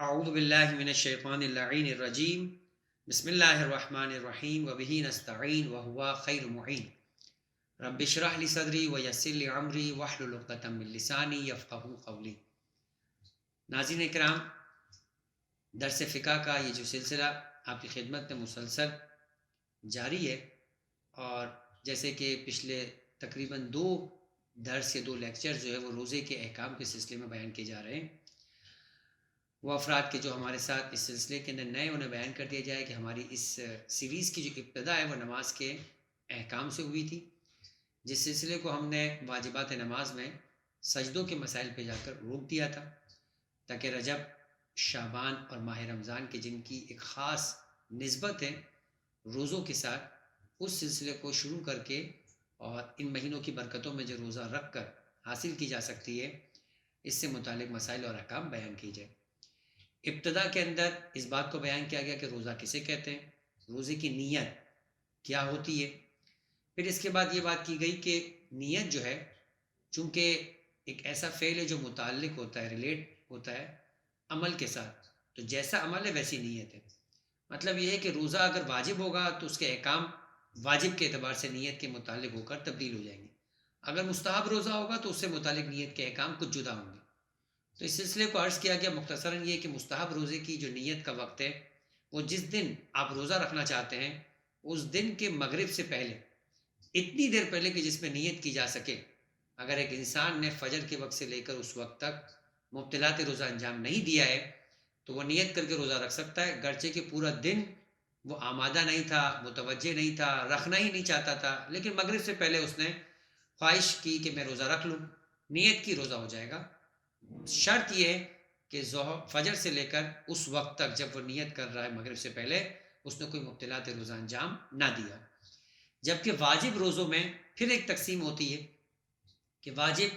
اعوذ باللہ من الشیطان اللعین الرجیم بسم اللہ الرحمن الرحیم وبہ نستعین وہو خیر معین رب اشرح لی صدری ویسر لی امری واحلل عقدۃ من لسانی یفقہوا قولی۔ ناظرین کرام، درس فقہ کا یہ جو سلسلہ آپ کی خدمت میں مسلسل جاری ہے، اور جیسے کہ پچھلے تقریباً 2 درس یا 2 لیکچر جو ہے وہ روزے کے احکام کے سلسلے میں بیان کیے جا رہے ہیں۔ وہ افراد کے جو ہمارے ساتھ اس سلسلے کے اندر نئے، انہیں بیان کر دیا جائے کہ ہماری اس سیریز کی جو ابتدا ہے وہ نماز کے احکام سے ہوئی تھی، جس سلسلے کو ہم نے واجبات نماز میں سجدوں کے مسائل پہ جا کر روک دیا تھا، تاکہ رجب، شعبان اور ماہ رمضان کے جن کی ایک خاص نسبت ہے روزوں کے ساتھ، اس سلسلے کو شروع کر کے اور ان مہینوں کی برکتوں میں جو روزہ رکھ کر حاصل کی جا سکتی ہے، اس سے متعلق مسائل اور احکام بیان کی جائے۔ ابتدا کے اندر اس بات کو بیان کیا گیا کہ روزہ کسے کہتے ہیں، روزے کی نیت کیا ہوتی ہے۔ پھر اس کے بعد یہ بات کی گئی کہ نیت جو ہے، چونکہ ایک ایسا فعل ہے جو متعلق ہوتا ہے، ریلیٹ ہوتا ہے عمل کے ساتھ، تو جیسا عمل ہے ویسی نیت ہے۔ مطلب یہ ہے کہ روزہ اگر واجب ہوگا تو اس کے احکام واجب کے اعتبار سے نیت کے متعلق ہو کر تبدیل ہو جائیں گے، اگر مستحب روزہ ہوگا تو اس سے متعلق نیت کے احکام کچھ جدا ہوں گے۔ تو اس سلسلے کو عرض کیا گیا مختصراً یہ کہ مستحب روزے کی جو نیت کا وقت ہے، وہ جس دن آپ روزہ رکھنا چاہتے ہیں اس دن کے مغرب سے پہلے، اتنی دیر پہلے کہ جس میں نیت کی جا سکے۔ اگر ایک انسان نے فجر کے وقت سے لے کر اس وقت تک مبتلات روزہ انجام نہیں دیا ہے تو وہ نیت کر کے روزہ رکھ سکتا ہے، گرچہ کہ پورا دن وہ آمادہ نہیں تھا، متوجہ نہیں تھا، رکھنا ہی نہیں چاہتا تھا، لیکن مغرب سے پہلے اس نے خواہش کی کہ میں روزہ رکھ لوں، نیت کی، روزہ ہو جائے گا۔ شرط یہ ہے کہ فجر سے لے کر اس وقت تک جب وہ نیت کر رہا ہے مغرب سے پہلے، اس نے کوئی مبتلات روزہ انجام نہ دیا۔ جبکہ واجب روزوں میں پھر ایک تقسیم ہوتی ہے کہ واجب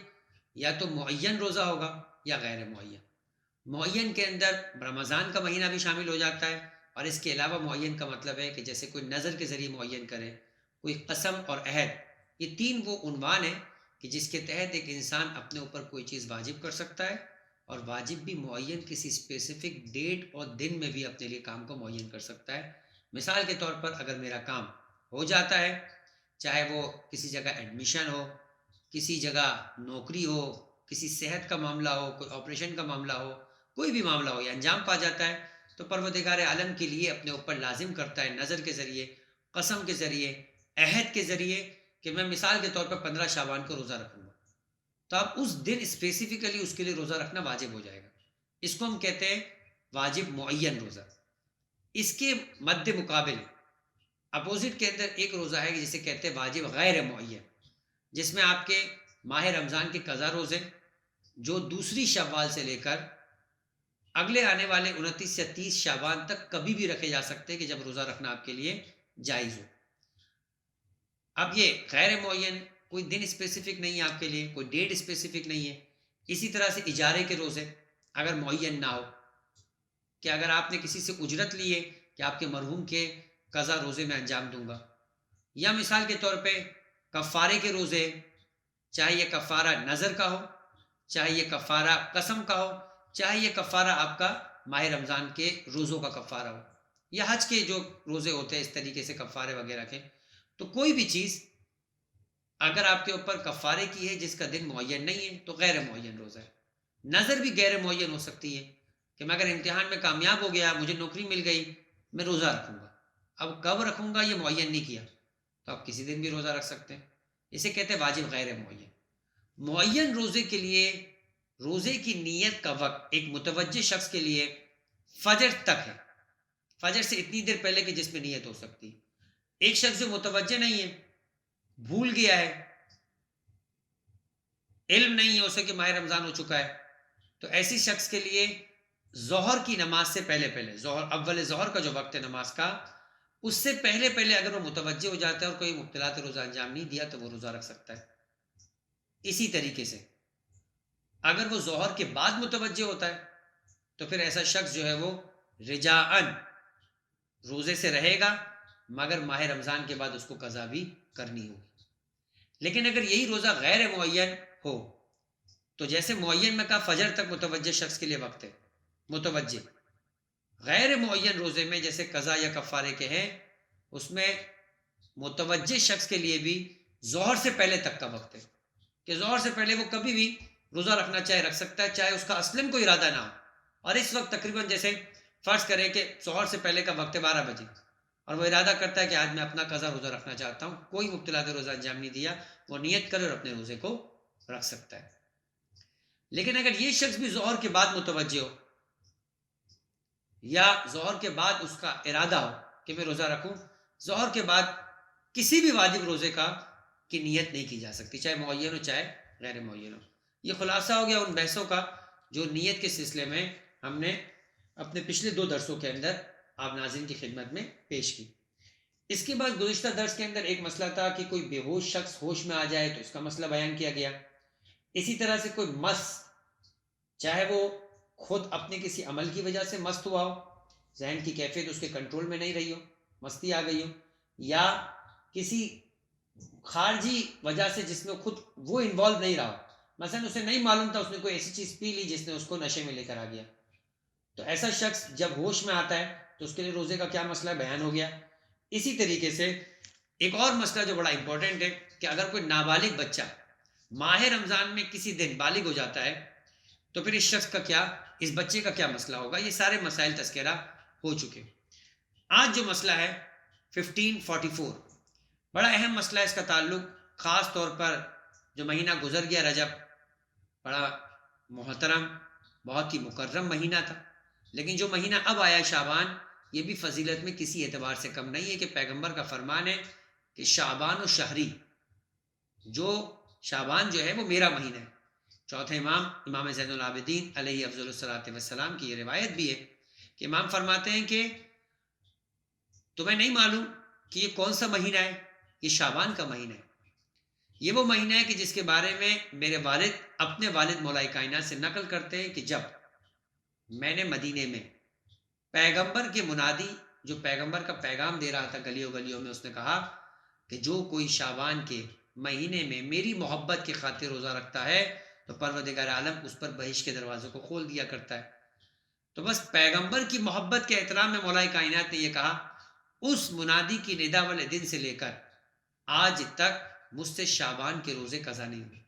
یا تو معین روزہ ہوگا یا غیر معین۔ معین کے اندر رمضان کا مہینہ بھی شامل ہو جاتا ہے، اور اس کے علاوہ معین کا مطلب ہے کہ جیسے کوئی نظر کے ذریعے معین کرے، کوئی قسم اور عہد، یہ 3 وہ عنوان ہیں کہ جس کے تحت ایک انسان اپنے اوپر کوئی چیز واجب کر سکتا ہے، اور واجب بھی معین کسی اسپیسیفک ڈیٹ اور دن میں بھی اپنے لیے کام کو معین کر سکتا ہے۔ مثال کے طور پر اگر میرا کام ہو جاتا ہے، چاہے وہ کسی جگہ ایڈمیشن ہو، کسی جگہ نوکری ہو، کسی صحت کا معاملہ ہو، کوئی آپریشن کا معاملہ ہو، کوئی بھی معاملہ ہو، یا انجام پا جاتا ہے، تو پروردگار عالم کے لیے اپنے اوپر لازم کرتا ہے نظر کے ذریعے، قسم کے ذریعے، عہد کے ذریعے کہ میں مثال کے طور پر 15 شعبان کو روزہ رکھوں گا، تو اب اس دن اسپیسیفکلی اس کے لیے روزہ رکھنا واجب ہو جائے گا۔ اس کو ہم کہتے ہیں واجب معین روزہ۔ اس کے مد مقابل اپوزٹ کے اندر ایک روزہ ہے جسے کہتے ہیں واجب غیر معین، جس میں آپ کے ماہ رمضان کے قضا روزے جو دوسری شوال سے لے کر اگلے آنے والے 29 یا 30 شعبان تک کبھی بھی رکھے جا سکتے ہیں، کہ جب روزہ رکھنا آپ کے لیے جائز ہو۔ اب یہ غیر معین، کوئی دن اسپیسیفک نہیں ہے آپ کے لیے، کوئی ڈیٹ اسپیسیفک نہیں ہے۔ اسی طرح سے اجارے کے روزے اگر معین نہ ہو، کہ اگر آپ نے کسی سے اجرت لی ہے کہ آپ کے مرحوم کے قضا روزے میں انجام دوں گا، یا مثال کے طور پہ کفارے کے روزے، چاہے یہ کفارہ نظر کا ہو، چاہے یہ کفارہ قسم کا ہو، چاہے یہ کفارہ آپ کا ماہ رمضان کے روزوں کا کفارہ ہو، یا حج کے جو روزے ہوتے ہیں اس طریقے سے کفارے وغیرہ کے، تو کوئی بھی چیز اگر آپ کے اوپر کفارے کی ہے جس کا دن معین نہیں ہے تو غیر معین روزہ ہے۔ نظر بھی غیر معین ہو سکتی ہے کہ میں اگر امتحان میں کامیاب ہو گیا، مجھے نوکری مل گئی، میں روزہ رکھوں گا، اب کب رکھوں گا یہ معین نہیں کیا، تو آپ کسی دن بھی روزہ رکھ سکتے ہیں۔ اسے کہتے ہیں واجب غیر معین۔ معین روزے کے لیے روزے کی نیت کا وقت ایک متوجہ شخص کے لیے فجر تک ہے، فجر سے اتنی دیر پہلے کہ جس میں نیت ہو سکتی۔ ایک شخص جو متوجہ نہیں ہے، بھول گیا ہے، علم نہیں ہے اسے کہ ماہ رمضان ہو چکا ہے، تو ایسی شخص کے لیے ظہر کی نماز سے پہلے پہلے، ظہر اول ظہر کا جو وقت ہے نماز کا، اس سے پہلے پہلے اگر وہ متوجہ ہو جاتا ہے اور کوئی مبتلات روزہ انجام نہیں دیا تو وہ روزہ رکھ سکتا ہے۔ اسی طریقے سے اگر وہ ظہر کے بعد متوجہ ہوتا ہے تو پھر ایسا شخص جو ہے وہ رجاءً روزے سے رہے گا، مگر ماہ رمضان کے بعد اس کو قضا بھی کرنی ہوگی۔ لیکن اگر یہی روزہ غیر معین ہو تو جیسے معین میں کہا فجر تک متوجہ شخص کے لیے وقت ہے، متوجہ، غیر معین روزے میں جیسے قضا یا کفارے کے ہیں، اس میں متوجہ شخص کے لیے بھی ظہر سے پہلے تک کا وقت ہے کہ ظہر سے پہلے وہ کبھی بھی روزہ رکھنا چاہے رکھ سکتا ہے، چاہے اس کا اصلاً کوئی ارادہ نہ ہو۔ اور اس وقت تقریباً جیسے فرض کریں کہ ظہر سے پہلے کا وقت ہے 12 بجے، اور وہ ارادہ کرتا ہے کہ آج میں اپنا قضا روزہ رکھنا چاہتا ہوں، کوئی مبتلاط روزہ انجام نہیں دیا، وہ نیت کرے اور اپنے روزے کو رکھ سکتا ہے۔ لیکن اگر یہ شخص بھی ظہر کے بعد متوجہ ہو یا ظہر کے بعد اس کا ارادہ ہو کہ میں روزہ رکھوں، ظہر کے بعد کسی بھی واجب روزے کا کی نیت نہیں کی جا سکتی، چاہے معین ہو چاہے غیر معین ہو۔ یہ خلاصہ ہو گیا ان بحثوں کا جو نیت کے سلسلے میں ہم نے اپنے پچھلے 2 درسوں کے اندر آپ ناظرین کی خدمت میں پیش کی۔ اس کے بعد گزشتہ درس کے اندر ایک مسئلہ تھا کہ کوئی بے ہوش شخص ہوش میں آ جائے تو اس کا مسئلہ بیان کیا گیا۔ اسی طرح سے کوئی مس، چاہے وہ خود اپنے کسی عمل کی وجہ سے مست ہوا ہو، ذہن کی کیفیت اس کے کنٹرول میں نہیں رہی ہو، مستی آ گئی ہو، یا کسی خارجی وجہ سے جس میں خود وہ انوالو نہیں رہا، مثلا اسے نہیں معلوم تھا، اس نے کوئی ایسی چیز پی لی جس نے اس کو نشے میں لے کر آ گیا، تو ایسا شخص جب ہوش میں آتا ہے تو اس کے لیے روزے کا کیا مسئلہ بیان ہو گیا۔ اسی طریقے سے ایک اور مسئلہ جو بڑا امپورٹنٹ ہے کہ اگر کوئی نابالغ بچہ ماہ رمضان میں کسی دن بالغ ہو جاتا ہے تو پھر اس شخص کا کیا، اس بچے کا کیا مسئلہ ہوگا۔ یہ سارے مسائل تذکرہ ہو چکے۔ آج جو مسئلہ ہے 1544، بڑا اہم مسئلہ ہے، اس کا تعلق خاص طور پر جو مہینہ گزر گیا رجب، بڑا محترم بہت ہی مکرم مہینہ تھا، لیکن جو مہینہ اب آیا شعبان، یہ بھی فضیلت میں کسی اعتبار سے کم نہیں ہے کہ پیغمبر کا فرمان ہے کہ شعبان و شہری، جو شعبان جو ہے وہ میرا مہینہ ہے۔ چوتھے امام زین العابدین علیہ افضل الصلاۃ والسلام کی یہ روایت بھی ہے کہ امام فرماتے ہیں کہ تمہیں نہیں معلوم کہ یہ کون سا مہینہ ہے؟ یہ شعبان کا مہینہ ہے۔ یہ وہ مہینہ ہے کہ جس کے بارے میں میرے والد اپنے والد مولا کائنات سے نقل کرتے ہیں کہ جب میں نے مدینے میں پیغمبر کے منادی جو پیغمبر کا پیغام دے رہا تھا گلیوں گلیوں میں، اس نے کہا کہ جو کوئی شعبان کے مہینے میں میری محبت کی خاطر روزہ رکھتا ہے تو پروردگار عالم اس پر بہشت کے دروازوں کو کھول دیا کرتا ہے۔ تو بس پیغمبر کی محبت کے احترام میں مولا کائنات نے یہ کہا، اس منادی کی ندا والے دن سے لے کر آج تک مجھ سے شعبان کے روزے قضا نہیں ہوئے۔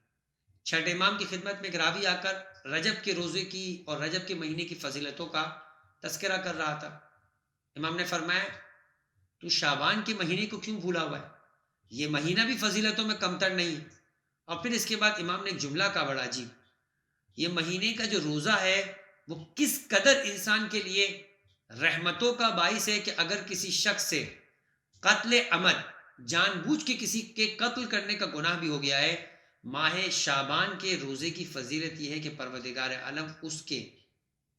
چھٹے امام کی خدمت میں ایک راوی آ کر رجب کے روزے کی اور رجب کے مہینے کی فضیلتوں کا تذکرہ کر رہا تھا۔ امام نے فرمایا تو شعبان کے مہینے کو کیوں بھولا ہوا ہے؟ یہ مہینہ بھی فضیلتوں میں کمتر نہیں ہے۔ اور پھر اس کے بعد امام نے ایک جملہ کا بڑا عجیب، یہ مہینے کا جو روزہ ہے وہ کس قدر انسان کے لیے رحمتوں کا باعث ہے کہ اگر کسی شخص سے قتل عمد، جان بوجھ کے کسی کے قتل کرنے کا گناہ بھی ہو گیا ہے، ماہ شعبان کے روزے کی فضیلت یہ ہے کہ پروردگار عالم اس کے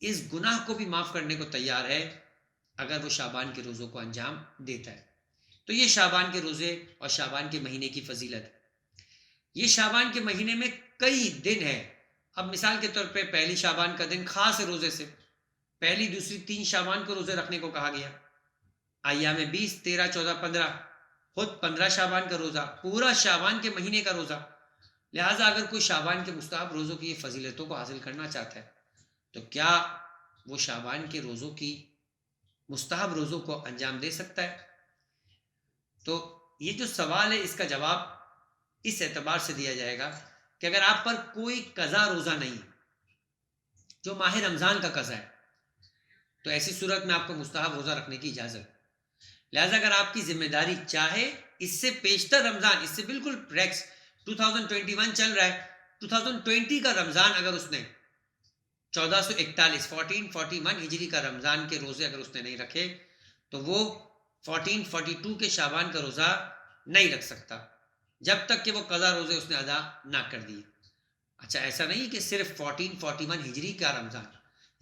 اس گناہ کو بھی معاف کرنے کو تیار ہے اگر وہ شعبان کے روزوں کو انجام دیتا ہے۔ تو یہ شعبان کے روزے اور شعبان کے مہینے کی فضیلت ہے۔ یہ شعبان کے مہینے میں کئی دن ہیں۔ اب مثال کے طور پہ پہلی شعبان کا دن خاص روزے سے، پہلی دوسری 3 شعبان کو روزے رکھنے کو کہا گیا۔ ایام 20 13 14 15 خود 15 شعبان کا روزہ، پورا شعبان کے مہینے کا روزہ۔ لہٰذا اگر کوئی شعبان کے مستحب روزوں کی یہ فضیلتوں کو حاصل کرنا چاہتا ہے تو کیا وہ شعبان کے روزوں کی مستحب روزوں کو انجام دے سکتا ہے؟ تو یہ جو سوال ہے اس کا جواب اس اعتبار سے دیا جائے گا کہ اگر آپ پر کوئی قضا روزہ نہیں جو ماہ رمضان کا قضا ہے تو ایسی صورت میں آپ کو مستحب روزہ رکھنے کی اجازت ہے۔ لہٰذا اگر آپ کی ذمہ داری چاہے اس سے پیشتر رمضان، اس سے بالکل ریکس 2021 چل رہا ہے، 2020 کا رمضان اگر اس نے 1441 ہجری کا رمضان کے روزے اگر اس نے نہیں رکھے تو وہ 1442 کے شعبان کا روزہ نہیں رکھ سکتا جب تک کہ وہ قضا روزے اس نے ادا نہ کر دیے۔ اچھا ایسا نہیں کہ صرف 1441 ہجری کا رمضان،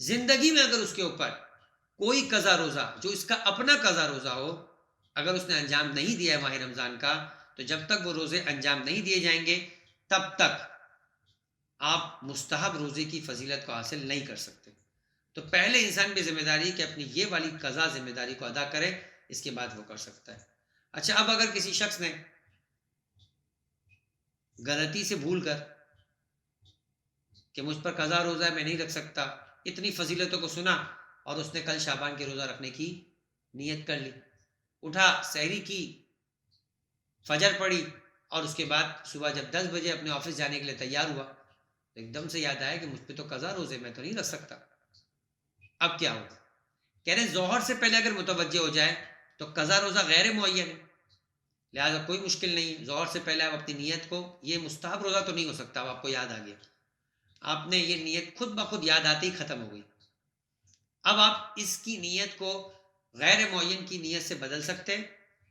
زندگی میں اگر اس کے اوپر کوئی قضا روزہ جو اس کا اپنا قضا روزہ ہو اگر اس نے انجام نہیں دیا ہے ماہ رمضان کا، تو جب تک وہ روزے انجام نہیں دیے جائیں گے تب تک آپ مستحب روزے کی فضیلت کو حاصل نہیں کر سکتے۔ تو پہلے انسان کی ذمہ داری کہ اپنی یہ والی قضا ذمہ داری کو ادا کرے، اس کے بعد وہ کر سکتا ہے۔ اچھا اب اگر کسی شخص نے غلطی سے بھول کر کہ مجھ پر قضا روزہ ہے میں نہیں رکھ سکتا، اتنی فضیلتوں کو سنا اور اس نے کل شعبان کے روزہ رکھنے کی نیت کر لی، اٹھا، سحری کی، فجر پڑی، اور اس کے بعد صبح جب 10 بجے اپنے آفس جانے کے لیے تیار ہوا تو ایک دم سے یاد آیا کہ مجھ پہ تو قضا روزے، میں تو نہیں رکھ سکتا، اب کیا ہوگا؟ کہہ رہے ظہر سے پہلے اگر متوجہ ہو جائے تو قضا روزہ غیر معین ہے، لہٰذا کوئی مشکل نہیں، ظہر سے پہلے آپ اپنی نیت کو، یہ مستحب روزہ تو نہیں ہو سکتا، اب آپ کو یاد آ گیا، آپ نے یہ نیت خود بخود یاد آتے ہی ختم ہو گئی، اب آپ اس کی نیت کو غیر معین کی نیت سے بدل سکتے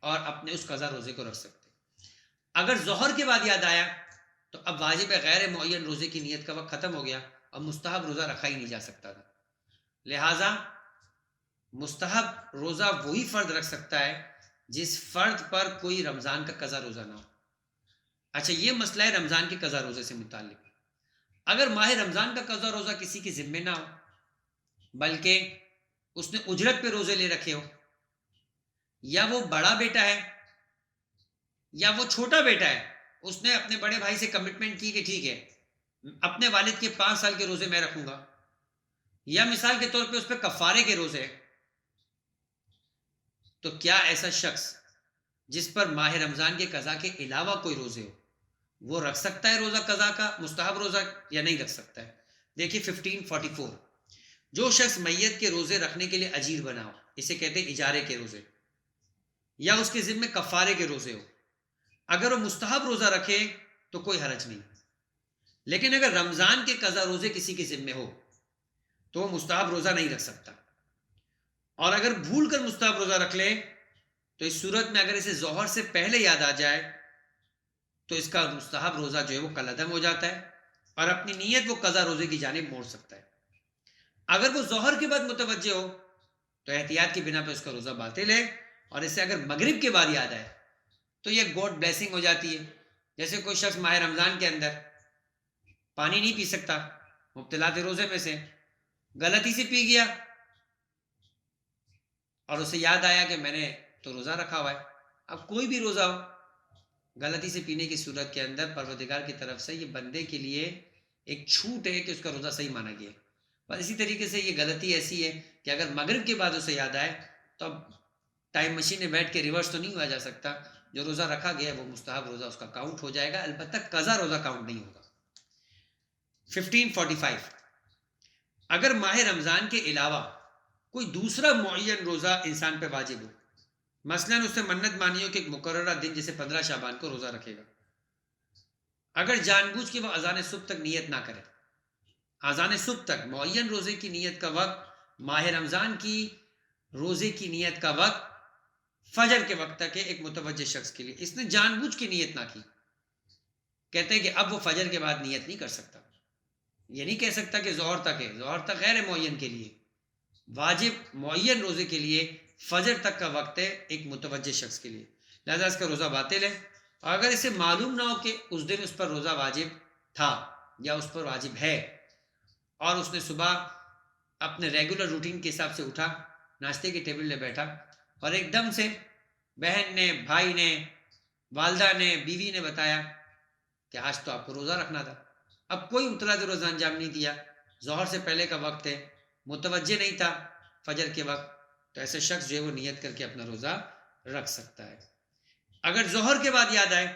اور اپنے اس قضا روزے کو رکھ سکتے۔ اگر ظہر کے بعد یاد آیا تو اب واجب غیر معین روزے کی نیت کا وقت ختم ہو گیا، اب مستحب روزہ رکھا ہی نہیں جا سکتا تھا، لہٰذا مستحب روزہ وہی فرد رکھ سکتا ہے جس فرد پر کوئی رمضان کا قضا روزہ نہ ہو۔ اچھا، یہ مسئلہ ہے رمضان کے قضا روزے سے متعلق۔ اگر ماہ رمضان کا قضا روزہ کسی کے ذمے نہ ہو بلکہ اس نے اجرت پہ روزے لے رکھے ہو، یا وہ بڑا بیٹا ہے یا وہ چھوٹا بیٹا ہے، اس نے اپنے بڑے بھائی سے کمٹمنٹ کی کہ ٹھیک ہے اپنے والد کے 5 سال کے روزے میں رکھوں گا، یا مثال کے طور پہ اس پہ کفارے کے روزے ہیں، تو کیا ایسا شخص جس پر ماہ رمضان کے قضا کے علاوہ کوئی روزے ہو وہ رکھ سکتا ہے روزہ قضا کا مستحب روزہ یا نہیں رکھ سکتا ہے؟ دیکھیے 1544، جو شخص میت کے روزے رکھنے کے لیے اجیر بنا ہو، اسے کہتے ہیں اجارے کے روزے، یا اس کے ذمے کفارے کے روزے ہو، اگر وہ مستحب روزہ رکھے تو کوئی حرج نہیں، لیکن اگر رمضان کے قضا روزے کسی کے ذمے ہو تو وہ مستحب روزہ نہیں رکھ سکتا، اور اگر بھول کر مستحب روزہ رکھ لے تو اس صورت میں اگر اسے ظہر سے پہلے یاد آ جائے تو اس کا مستحب روزہ جو ہے وہ کالعدم ہو جاتا ہے اور اپنی نیت وہ قضا روزے کی جانب موڑ سکتا ہے۔ اگر وہ ظہر کے بعد متوجہ ہو تو احتیاط کی بنا پہ اس کا روزہ باطل ہے، اور اسے اگر مغرب کے بعد یاد آئے تو یہ گاڈ بلیسنگ ہو جاتی ہے۔ جیسے کوئی شخص ماہ رمضان کے اندر پانی نہیں پی سکتا، مبتلات روزے میں سے غلطی سے پی گیا اور اسے یاد آیا کہ میں نے تو روزہ رکھا ہوا ہے، اب کوئی بھی روزہ ہو، غلطی سے پینے کی صورت کے اندر پروردگار کی طرف سے یہ بندے کے لیے ایک چھوٹ ہے کہ اس کا روزہ صحیح مانا گیا ہے۔ بس اسی طریقے سے یہ غلطی ایسی ہے کہ اگر مغرب کے بعد اسے یاد آئے تو اب ٹائم مشین میں بیٹھ کے ریورس تو نہیں ہوا جا سکتا، جو روزہ رکھا گیا ہے وہ مستحب روزہ اس کا کاؤنٹ ہو جائے گا، البتہ قضا روزہ کاؤنٹ نہیں ہوگا۔ 1545، اگر ماہ رمضان کے علاوہ کوئی دوسرا معین روزہ انسان پہ واجب ہو، مثلا اس سے منت مانی ہو کہ ایک مقررہ دن جیسے 15 شعبان کو روزہ رکھے گا، اگر جان بوجھ کے وہ اذان صبح تک نیت نہ کرے، اذان صبح تک معین روزے کی نیت کا وقت، ماہ رمضان کی روزے کی نیت کا وقت فجر کے وقت تک ہے ایک متوجہ شخص کے لیے، اس نے جان بوجھ کی نیت نہ کی، کہتے ہیں کہ اب وہ فجر کے بعد نیت نہیں کر سکتا، یہ نہیں کہہ سکتا کہ ظہر تک ہے، ظہر تک غیر معین کے لیے، واجب معین روزے کے لیے فجر تک کا وقت ہے ایک متوجہ شخص کے لیے، لہذا اس کا روزہ باطل ہے۔ اور اگر اسے معلوم نہ ہو کہ اس دن اس پر روزہ واجب تھا یا اس پر واجب ہے، اور اس نے صبح اپنے ریگولر روٹین کے حساب سے اٹھا، ناشتے کے ٹیبل پہ بیٹھا اور ایک دم سے بہن نے، بھائی نے، والدہ نے، بیوی نے بتایا کہ آج تو آپ کو روزہ رکھنا تھا، اب کوئی اطلاع روزہ انجام نہیں دیا، ظہر سے پہلے کا وقت ہے، متوجہ نہیں تھا فجر کے وقت، تو ایسے شخص جو ہے وہ نیت کر کے اپنا روزہ رکھ سکتا ہے۔ اگر ظہر کے بعد یاد آئے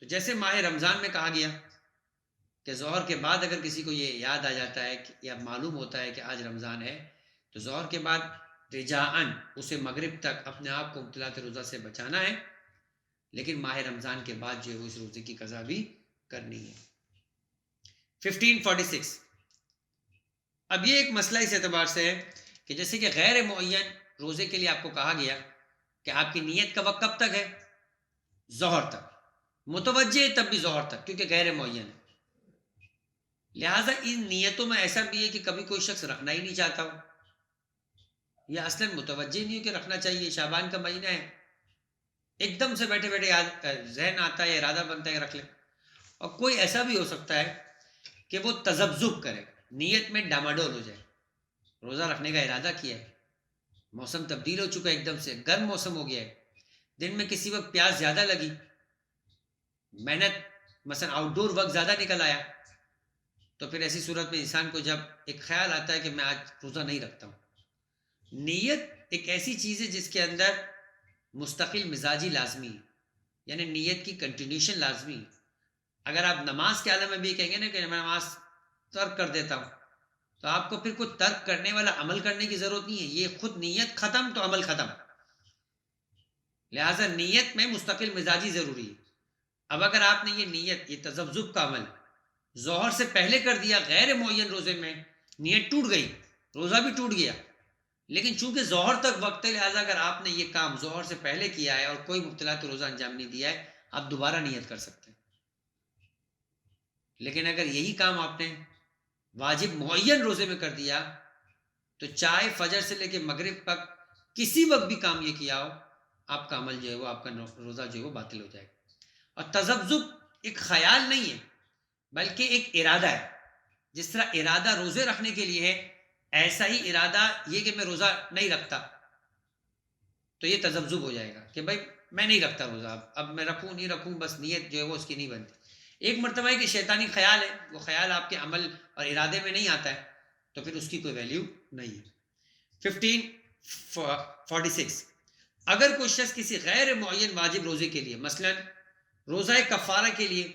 تو جیسے ماہ رمضان میں کہا گیا کہ ظہر کے بعد اگر کسی کو یہ یاد آ جاتا ہے یا معلوم ہوتا ہے کہ آج رمضان ہے تو ظہر کے بعد رجاءً اسے مغرب تک اپنے آپ کو مبتلات روزہ سے بچانا ہے، لیکن ماہ رمضان کے بعد جو ہے وہ اس روزے کی قضا بھی کرنی ہے۔ 1546، اب یہ ایک مسئلہ اس اعتبار سے ہے کہ جیسے کہ غیر معین روزے کے لیے آپ کو کہا گیا کہ آپ کی نیت کا وقت کب تک ہے؟ ظہر تک، متوجہ تب بھی ظہر تک کیونکہ غیر معین ہے، لہٰذا ان نیتوں میں ایسا بھی ہے کہ کبھی کوئی شخص رکھنا ہی نہیں چاہتا ہو یا اصلاً متوجہ نہیں ہو کہ رکھنا چاہیے، شعبان کا مہینہ ہے، ایک دم سے بیٹھے بیٹھے ذہن آتا ہے، ارادہ بنتا ہے رکھ لیں، اور کوئی ایسا بھی ہو سکتا ہے کہ وہ تذبذب کرے، نیت میں ڈاماڈول ہو جائے، روزہ رکھنے کا ارادہ کیا ہے، موسم تبدیل ہو چکا ہے، ایک دم سے گرم موسم ہو گیا ہے، دن میں کسی وقت پیاس زیادہ لگی، محنت مثلا آؤٹ ڈور وقت زیادہ نکل آیا، تو پھر ایسی صورت میں انسان کو جب ایک خیال آتا ہے کہ میں آج روزہ نہیں رکھتا ہوں، نیت ایک ایسی چیز ہے جس کے اندر مستقل مزاجی لازمی ہے، یعنی نیت کی کنٹینیوشن لازمی ہے۔ اگر آپ نماز کے عالم میں بھی کہیں گے نا کہ میں نماز ترک کر دیتا ہوں، تو آپ کو پھر کوئی ترک کرنے والا عمل کرنے کی ضرورت نہیں ہے، یہ خود نیت ختم تو عمل ختم۔ لہٰذا نیت میں مستقل مزاجی ضروری ہے۔ اب اگر آپ نے یہ نیت، یہ تذبذب کا عمل ظہر سے پہلے کر دیا غیر معین روزے میں، نیت ٹوٹ گئی، روزہ بھی ٹوٹ گیا۔ لیکن چونکہ ظہر تک وقت ہے، لہٰذا اگر آپ نے یہ کام ظہر سے پہلے کیا ہے اور کوئی مبتلات روزہ انجام نہیں دیا ہے، آپ دوبارہ نیت کر سکتے ہیں۔ لیکن اگر یہی کام آپ نے واجب معین روزے میں کر دیا تو چاہے فجر سے لے کے مغرب تک کسی وقت بھی کام یہ کیا ہو، آپ کا عمل جو ہے وہ، آپ کا روزہ جو ہے وہ باطل ہو جائے گا۔ اور تذبذب ایک خیال نہیں ہے بلکہ ایک ارادہ ہے۔ جس طرح ارادہ روزے رکھنے کے لیے ہے، ایسا ہی ارادہ یہ کہ میں روزہ نہیں رکھتا تو یہ تذبذب ہو جائے گا کہ بھائی میں نہیں رکھتا روزہ، اب میں رکھوں نہیں رکھوں، بس نیت جو ہے وہ اس کی نہیں بنتی۔ ایک مرتبہ ہے کہ شیطانی خیال ہے، وہ خیال آپ کے عمل اور ارادے میں نہیں آتا ہے تو پھر اس کی کوئی ویلیو نہیں ہے۔ 1546 اگر کوئی شخص کسی غیر معین واجب روزے کے لیے، مثلا روزہ کفارہ کے لیے،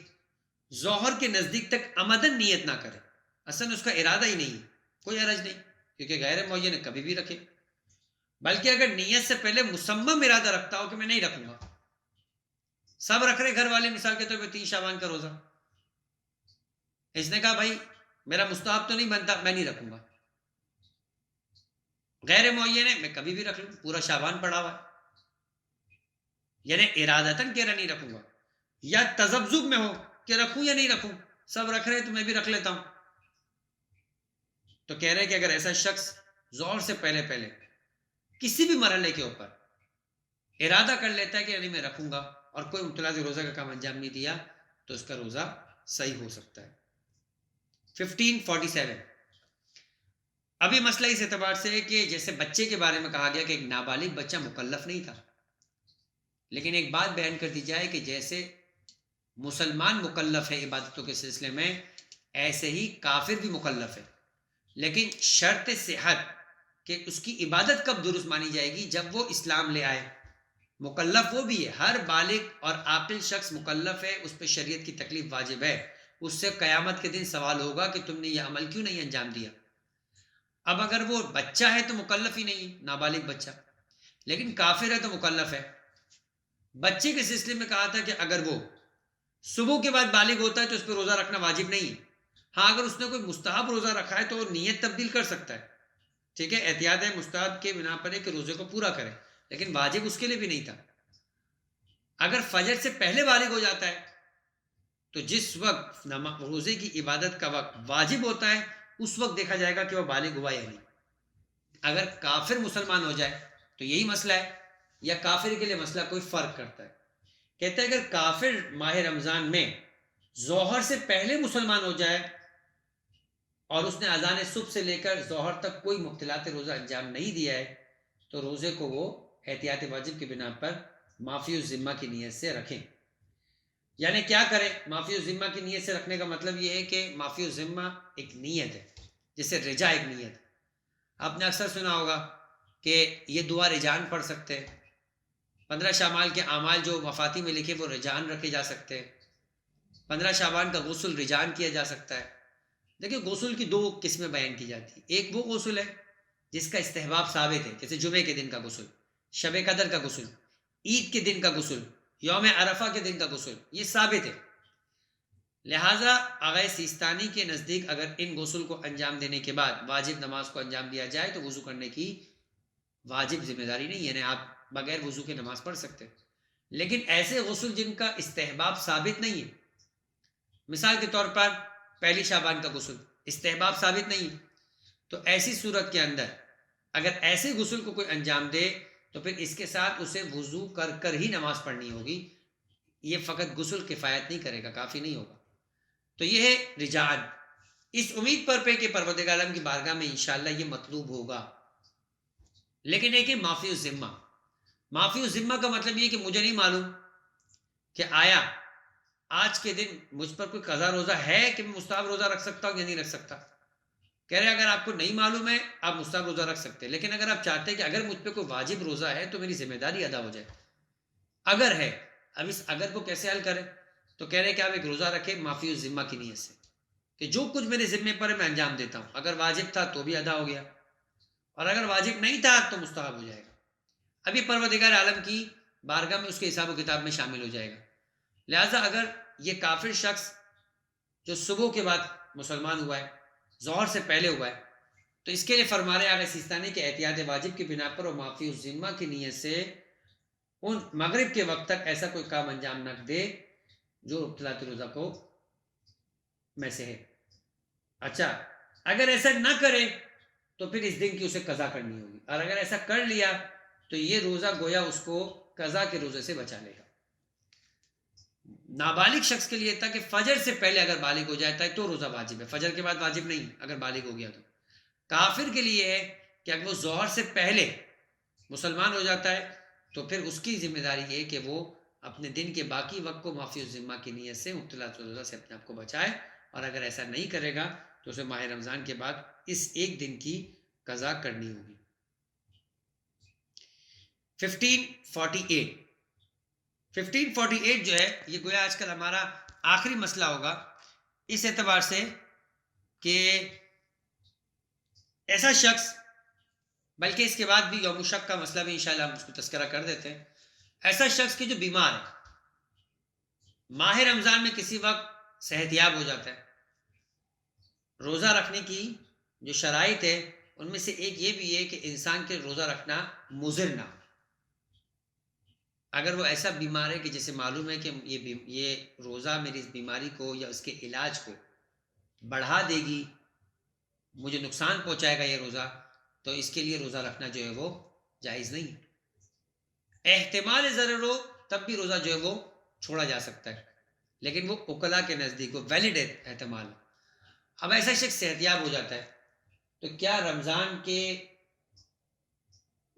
ظہر کے نزدیک تک عمدن نیت نہ کرے، اصلا اس کا ارادہ ہی نہیں ہے، کوئی حرج نہیں، کیونکہ غیر معین ہے، کبھی بھی رکھے۔ بلکہ اگر نیت سے پہلے مصمم ارادہ رکھتا ہو کہ میں نہیں رکھوں گا، سب رکھ رہے گھر والے، مثال کے طور پہ 3 شعبان کا روزہ، اس نے کہا بھائی میرا مستحب تو نہیں بنتا، میں نہیں رکھوں گا، غیر معین ہے، میں کبھی بھی رکھ لوں، پورا شعبان پڑا ہوا ہے، یعنی ارادتاً کہہ رہا نہیں رکھوں گا، یا تذبذب میں ہو کہ رکھوں یا نہیں رکھوں، سب رکھ رہے تو میں بھی رکھ لیتا ہوں، تو کہہ رہے کہ اگر ایسا شخص ظہر سے پہلے کسی بھی مرحلے کے اوپر ارادہ کر لیتا ہے کہ نہیں میں رکھوں گا اور کوئی مبتلا روزہ کا کام انجام نہیں دیا تو اس کا روزہ صحیح ہو سکتا ہے۔ 1547 ابھی مسئلہ اس اعتبار سے ہے کہ جیسے بچے کے بارے میں کہا گیا کہ ایک نابالغ بچہ مکلف نہیں تھا، لیکن ایک بات بیان کر دی جائے کہ جیسے مسلمان مکلف ہے عبادتوں کے سلسلے میں، ایسے ہی کافر بھی مکلف ہے، لیکن شرط صحت کہ اس کی عبادت کب درست مانی جائے گی، جب وہ اسلام لے آئے۔ مکلف وہ بھی ہے، ہر بالغ اور عاقل شخص مکلف ہے، اس پہ شریعت کی تکلیف واجب ہے، اس سے قیامت کے دن سوال ہوگا کہ تم نے یہ عمل کیوں نہیں انجام دیا۔ اب اگر وہ بچہ ہے تو مکلف ہی نہیں ہے، نابالغ بچہ، لیکن کافر ہے تو مکلف ہے۔ بچے کے سلسلے میں کہا تھا کہ اگر وہ صبح کے بعد بالغ ہوتا ہے تو اس پہ روزہ رکھنا واجب نہیں ہے، ہاں اگر اس نے کوئی مستحب روزہ رکھا ہے تو وہ نیت تبدیل کر سکتا ہے، ٹھیک ہے، احتیاط ہے مستحب کے بنا پر ہے کہ روزے کو پورا کرے، لیکن واجب اس کے لیے بھی نہیں تھا۔ اگر فجر سے پہلے بالغ ہو جاتا ہے تو جس وقت روزے کی عبادت کا وقت واجب ہوتا ہے اس وقت دیکھا جائے گا کہ وہ بالغ ہوا یا نہیں۔ اگر کافر مسلمان ہو جائے تو یہی مسئلہ ہے، یا کافر کے لیے مسئلہ کوئی فرق کرتا ہے؟ کہتے ہیں اگر کافر ماہ رمضان میں ظہر سے پہلے مسلمان ہو جائے اور اس نے اذان صبح سے لے کر ظہر تک کوئی مبتلات روزہ انجام نہیں دیا ہے تو روزے کو وہ احتیاط واجب کی بنا پر معافی الذمہ کی نیت سے رکھیں۔ یعنی کیا کریں؟ معافی الذمہ کی نیت سے رکھنے کا مطلب یہ ہے کہ معافی الذمہ ایک نیت ہے، جسے رجا ایک نیت ہے۔ آپ نے اکثر سنا ہوگا کہ یہ دعا رجان پڑھ سکتے ہیں، 15 شعبان کے اعمال جو وفاتی میں لکھے وہ رجان رکھے جا سکتے ہیں، 15 شعبان کا غسل رجان کیا جا سکتا ہے۔ دیکھیں غسل کی 2 قسمیں بیان کی جاتی ہیں، ایک وہ غسل ہے جس کا استحباب ثابت ہے، جیسے جمعے کے دن کا غسل، شب قدر کا غسل، عید کے دن کا غسل، یوم عرفہ کے دن کا غسل، یہ ثابت ہے۔ لہٰذا آغا سیستانی کے نزدیک اگر ان غسل کو انجام دینے کے بعد واجب نماز کو انجام دیا جائے تو وضو کرنے کی واجب ذمہ داری نہیں، یعنی آپ بغیر وضو کے نماز پڑھ سکتے ہیں۔ لیکن ایسے غسل جن کا استحباب ثابت نہیں ہے، مثال کے طور پر پہلی شعبان کا غسل استحباب ثابت نہیں ہے، تو ایسی صورت کے اندر اگر ایسے غسل کو کوئی انجام دے تو پھر اس کے ساتھ اسے وضو کر کر ہی نماز پڑھنی ہوگی، یہ فقط غسل کفایت نہیں کرے گا، کافی نہیں ہوگا۔ تو یہ ہے رجعان، اس امید پر پہ کہ پروردگار عالم کی بارگاہ میں انشاءاللہ یہ مطلوب ہوگا۔ لیکن ایک ہے معافی الذمہ۔ معافی الذمہ کا مطلب یہ کہ مجھے نہیں معلوم کہ آیا آج کے دن مجھ پر کوئی قضا روزہ ہے کہ میں مستحب روزہ رکھ سکتا ہوں یا نہیں رکھ سکتا، کہہ رہے اگر آپ کو نہیں معلوم ہے آپ مستحب روزہ رکھ سکتے ہیں، لیکن اگر آپ چاہتے ہیں کہ اگر مجھ پہ کوئی واجب روزہ ہے تو میری ذمہ داری ادا ہو جائے، اگر ہے، اب اس اگر کو کیسے حل کریں؟ تو کہہ رہے کہ آپ ایک روزہ رکھیں معافی الذمہ کی نیت سے، کہ جو کچھ میرے ذمے پر ہے میں انجام دیتا ہوں، اگر واجب تھا تو بھی ادا ہو گیا، اور اگر واجب نہیں تھا تو مستحب ہو جائے گا۔ اب یہ پروردگار عالم کی بارگاہ میں اس کے حساب و کتاب میں شامل ہو جائے گا۔ لہٰذا اگر یہ کافر شخص جو صبح کے بعد مسلمان ہوا ہے، ظہر سے پہلے ہوا ہے، تو اس کے لیے فرما رہے آگے سیستانی کے احتیاط واجب کی بنا پر اور معافی الذمہ کی نیت سے ان مغرب کے وقت تک ایسا کوئی کام انجام نہ دے جو ابتلاط روزہ کو میں سے ہے۔ اچھا، اگر ایسا نہ کرے تو پھر اس دن کی اسے قضا کرنی ہوگی، اور اگر ایسا کر لیا تو یہ روزہ گویا اس کو قضا کے روزے سے بچا لے گا۔ نابالغ شخص کے لیے تھا کہ فجر سے پہلے اگر بالغ ہو جاتا ہے تو روزہ واجب ہے، فجر کے بعد واجب نہیں اگر بالغ ہو گیا تو۔ کافر کے لیے ہے کہ اگر وہ ظہر سے پہلے مسلمان ہو جاتا ہے تو پھر اس کی ذمہ داری یہ کہ وہ اپنے دن کے باقی وقت کو معافی الذمہ کی نیت سے مبتلاط روزہ سے اپنے آپ کو بچائے، اور اگر ایسا نہیں کرے گا تو اسے ماہ رمضان کے بعد اس ایک دن کی قضا کرنی ہوگی۔ 1548 جو ہے یہ گویا آج کل ہمارا آخری مسئلہ ہوگا اس اعتبار سے کہ ایسا شخص، بلکہ اس کے بعد بھی یوم الشک کا مسئلہ بھی انشاءاللہ ہم اس کو تذکرہ کر دیتے ہیں، ایسا شخص کی جو بیمار ہے ماہ رمضان میں کسی وقت صحت یاب ہو جاتا ہے، روزہ رکھنے کی جو شرائط ہے ان میں سے ایک یہ بھی ہے کہ انسان کے روزہ رکھنا مضر نہ ہو۔ اگر وہ ایسا بیمار ہے کہ جسے معلوم ہے کہ یہ روزہ میری اس بیماری کو یا اس کے علاج کو بڑھا دے گی، مجھے نقصان پہنچائے گا یہ روزہ، تو اس کے لیے روزہ رکھنا جو ہے وہ جائز نہیں ہے۔ احتمال ضرر ہو تب بھی روزہ جو ہے وہ چھوڑا جا سکتا ہے، لیکن وہ عقلاء کے نزدیک وہ ویلڈ احتمال۔ اب ایسا شخص صحتیاب ہو جاتا ہے تو کیا رمضان کے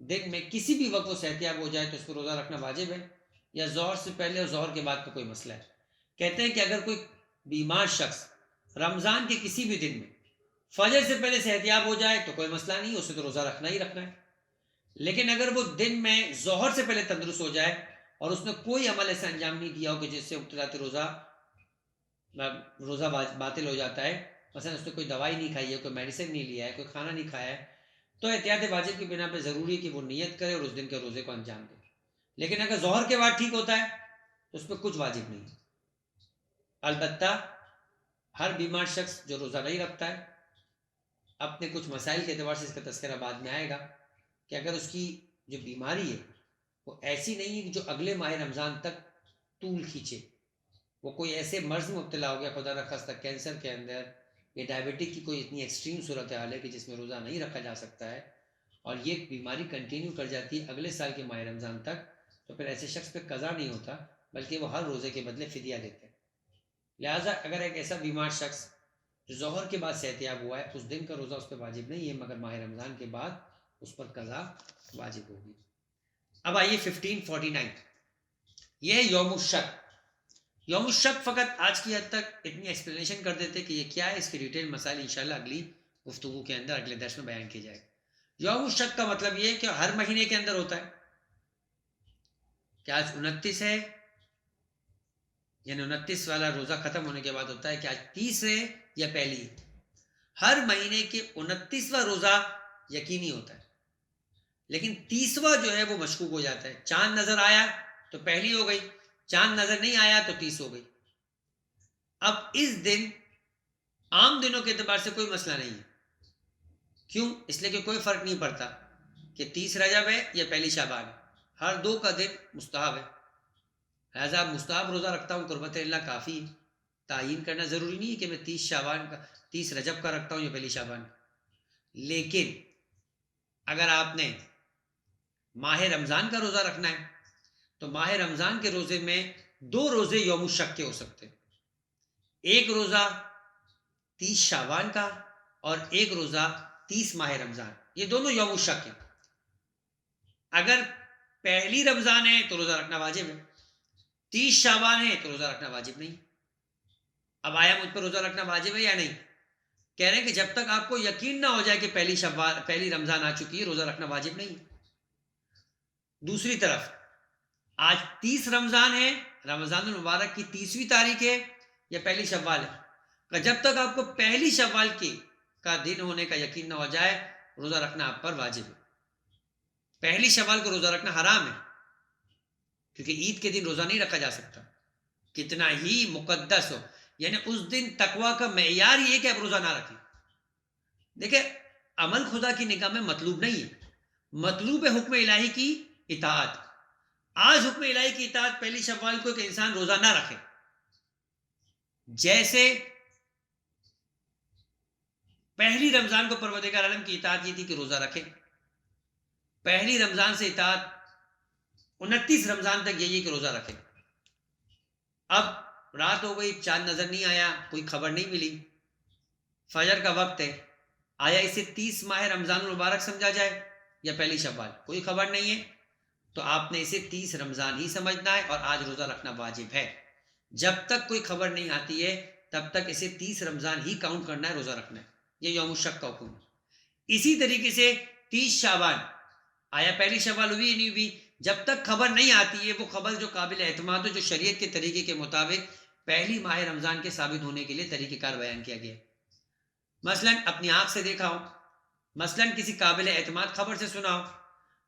دن میں کسی بھی وقت وہ صحتیاب ہو جائے تو اس کو روزہ رکھنا واجب ہے، یا ظہر سے پہلے اور ظہر کے بعد کا کوئی مسئلہ ہے؟ کہتے ہیں کہ اگر کوئی بیمار شخص رمضان کے کسی بھی دن میں فجر سے پہلے صحتیاب ہو جائے تو کوئی مسئلہ نہیں، اسے تو روزہ رکھنا ہی رکھنا ہے، لیکن اگر وہ دن میں ظہر سے پہلے تندرست ہو جائے اور اس نے کوئی عمل ایسا انجام نہیں دیا ہو کہ جس سے ابتلاط روزہ باطل ہو جاتا ہے، مثلا اس نے کوئی دوائی نہیں کھائی ہے، کوئی میڈیسن نہیں لیا ہے، کوئی کھانا نہیں کھایا ہے، تو احتیاط واجب کی بنا پہ ضروری ہے کہ وہ نیت کرے اور اس دن کے روزے کو انجام دے۔ لیکن اگر ظہر کے بعد ٹھیک ہوتا ہے تو اس پہ کچھ واجب نہیں ہے۔ البتہ ہر بیمار شخص جو روزہ نہیں رکھتا ہے اپنے کچھ مسائل کے اعتبار سے، اس کا تذکرہ بعد میں آئے گا، کہ اگر اس کی جو بیماری ہے وہ ایسی نہیں ہے کہ جو اگلے ماہ رمضان تک طول کھینچے، وہ کوئی ایسے مرض میں مبتلا ہو گیا خدا نخواستہ کینسر کے اندر یا ڈائبٹک کی کوئی اتنی ایکسٹریم صورتحال ہے کہ جس میں روزہ نہیں رکھا جا سکتا ہے، اور یہ بیماری کنٹینیو کر جاتی ہے اگلے سال کے ماہ رمضان تک، تو پھر ایسے شخص پہ قضا نہیں ہوتا بلکہ وہ ہر روزے کے بدلے فدیہ دیتے ہیں۔ لہٰذا اگر ایک ایسا بیمار شخص جو ظہر کے بعد صحتیاب ہوا ہے اس دن کا روزہ اس پہ واجب نہیں ہے، مگر ماہ رمضان کے بعد اس پر قضا واجب ہوگی۔ اب آئیے 1549، یہ ہے یوم الشک۔ یوم الشک فقط آج کی حد تک اتنی ایکسپلینیشن کر دیتے کہ یہ کیا ہے، اس کی ڈیٹیل مسائل انشاءاللہ اگلی گفتگو کے اندر اگلے درس میں بیان کیے جائے گا۔ یوم الشک کا مطلب یہ ہے کہ ہر مہینے کے اندر ہوتا ہے، کہ آج 29 ہے، یعنی 29 والا روزہ ختم ہونے کے بعد ہوتا ہے کہ آج 30 ہے یا پہلی ہے۔ ہر مہینے کے 29واں روزہ یقینی ہوتا ہے، لیکن 30واں جو ہے وہ مشکوک ہو جاتا ہے۔ چاند نظر آیا تو پہلی ہو گئی، چاند نظر نہیں آیا تو 30 ہو گئی۔ اب اس دن عام دنوں کے اعتبار سے کوئی مسئلہ نہیں ہے، کیوں؟ اس لیے کہ کوئی فرق نہیں پڑتا کہ 30 رجب ہے یا پہلی شعبان ہے، ہر دو کا دن مستحب ہے۔ لہٰذا مستحب روزہ رکھتا ہوں قربت اللہ کافی ہے، تعین کرنا ضروری نہیں ہے کہ میں 30 رجب کا رکھتا ہوں یا پہلی شعبان۔ لیکن اگر آپ نے ماہ رمضان کا روزہ رکھنا ہے تو ماہ رمضان کے روزے میں 2 روزے یوم الشک کے ہو سکتے ہیں، ایک روزہ 30 شعبان کا اور ایک روزہ 30 ماہ رمضان، یہ دونوں یوم الشک ہیں۔ اگر پہلی رمضان ہے تو روزہ رکھنا واجب ہے، 30 شعبان ہے تو روزہ رکھنا واجب نہیں۔ اب آیا مجھ پر روزہ رکھنا واجب ہے یا نہیں؟ کہہ رہے ہیں کہ جب تک آپ کو یقین نہ ہو جائے کہ پہلی رمضان آ چکی ہے، روزہ رکھنا واجب نہیں ہے۔ دوسری طرف آج 30 رمضان ہے، رمضان المبارک کی 30ویں تاریخ ہے یا پہلی شوال ہے، کہ جب تک آپ کو پہلی شوال کا دن ہونے کا یقین نہ ہو جائے، روزہ رکھنا آپ پر واجب ہے۔ پہلی شوال کو روزہ رکھنا حرام ہے، کیونکہ عید کے دن روزہ نہیں رکھا جا سکتا، کتنا ہی مقدس ہو، یعنی اس دن تقوی کا معیار یہ ہے کہ آپ روزہ نہ رکھیں۔ دیکھیں، عمل خدا کی نگاہ میں مطلوب نہیں ہے، مطلوب ہے حکم الہی کی اطاعت۔ آج حکم الہی کی اطاعت پہلی شوال کو کہ انسان روزہ نہ رکھے، جیسے پہلی رمضان کو پروردگار عالم کی اطاعت یہ تھی کہ روزہ رکھے، پہلی رمضان سے اطاعت 29 رمضان تک یہی ہے کہ روزہ رکھے۔ اب رات ہو گئی، چاند نظر نہیں آیا، کوئی خبر نہیں ملی، فجر کا وقت ہے، آیا اسے 30 ماہ رمضان المبارک سمجھا جائے یا پہلی شوال؟ کوئی خبر نہیں ہے، تو آپ نے اسے 30 رمضان ہی سمجھنا ہے، اور آج روزہ رکھنا واجب ہے۔ جب تک کوئی خبر نہیں آتی ہے تب تک اسے 30 رمضان ہی کاؤنٹ کرنا ہے، روزہ رکھنا ہے، یہ یوم الشک کا حکم ہے۔ اسی طریقے سے 30 شعبان، آیا پہلی شوال ہوئی نہیں ہوئی، جب تک خبر نہیں آتی ہے، وہ خبر جو قابل اعتماد ہو، جو شریعت کے طریقے کے مطابق پہلی ماہ رمضان کے ثابت ہونے کے لیے طریقہ کار بیان کیا گیا، مثلا اپنی آنکھ سے دیکھا ہو، مثلا کسی قابل اعتماد خبر سے سنا ہو،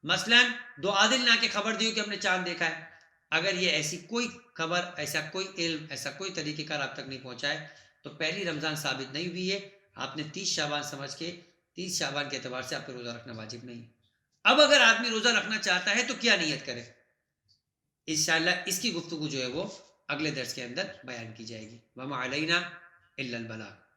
مثلا دو عادل نے آ کے خبر دی ہو کہ ہم نے چاند دیکھا ہے، اگر یہ ایسی کوئی خبر، ایسا کوئی علم، ایسا کوئی طریقہ کار آپ تک نہیں پہنچائے تو پہلی رمضان ثابت نہیں ہوئی ہے، آپ نے 30 شعبان سمجھ کے 30 شعبان کے اعتبار سے آپ کو روزہ رکھنا واجب نہیں۔ اب اگر آدمی روزہ رکھنا چاہتا ہے تو کیا نیت کرے؟ انشاءاللہ اس کی گفتگو جو ہے وہ اگلے درس کے اندر بیان کی جائے گی۔ وما علینا الا البلاغ۔